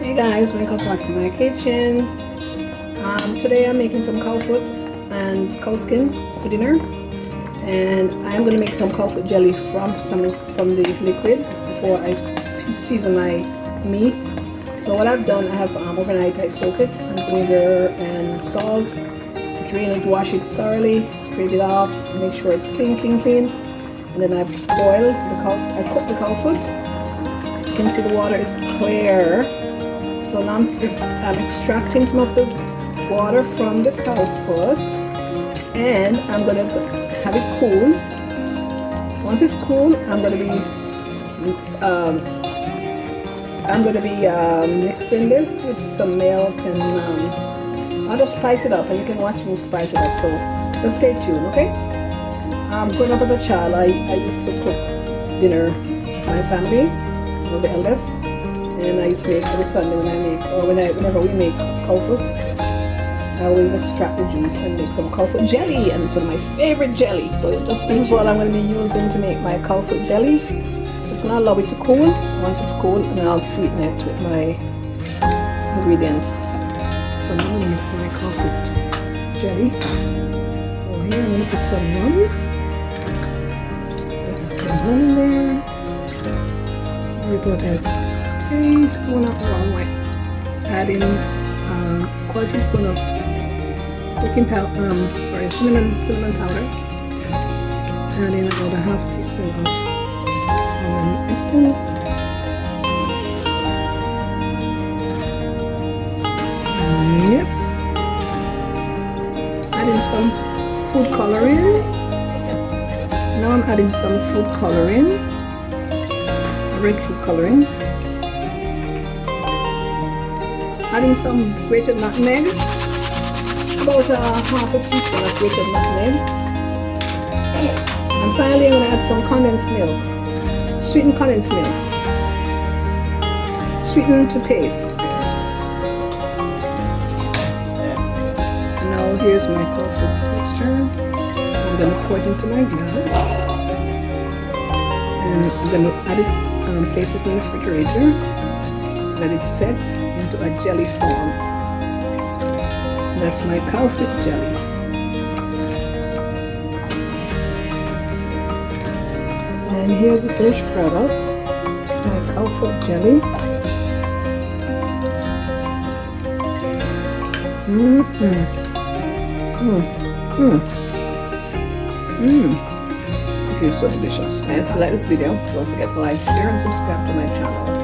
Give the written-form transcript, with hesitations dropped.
Hey guys, welcome back to my kitchen. Today I'm making some cow foot and cow skin for dinner, and I'm going to make some cow foot jelly from the liquid before I season my meat. So what I've done, I have overnight I soak it in vinegar and salt, drain it, wash it thoroughly, scrape it off, make sure it's clean, and then I boil the cow. I cook the cow foot. You can see the water is clear. So now I'm extracting some of the water from the cow foot, and I'm gonna have it cool. Once it's cool, I'm gonna be mixing this with some milk, and I'll just spice it up, and you can watch me spice it up. So just stay tuned, okay? Growing up as a child, I used to cook dinner for my family. I was the eldest. And I used to make every Sunday whenever we make cow foot, I always extract the juice and make some cow foot jelly, and it's one of my favorite jelly. So this is what I'm going to be using to make my cow foot jelly. Just going to allow it to cool. Once it's cool, and then I'll sweeten it with my ingredients. So I'm going to mix my cow foot jelly. So here I'm going to put some rum. Add some rum in there. We put a teaspoon of rum, adding a quarter teaspoon of cinnamon powder, adding about a half teaspoon of lemon essence, yep, adding some food coloring. Now I'm adding some food coloring, red food coloring. Adding some grated nutmeg, about a half a teaspoon of grated nutmeg. And finally I'm going to add some condensed milk, sweetened condensed milk, sweetened to taste. And now here's my cow foot mixture. I'm going to pour it into my glass, and I'm going to add it, place this in the refrigerator, let it set into a jelly form. That's my cow foot jelly. And here's the finished product, my cow foot jelly. It is so delicious. And if you like this video, don't forget to like, share, and subscribe to my channel.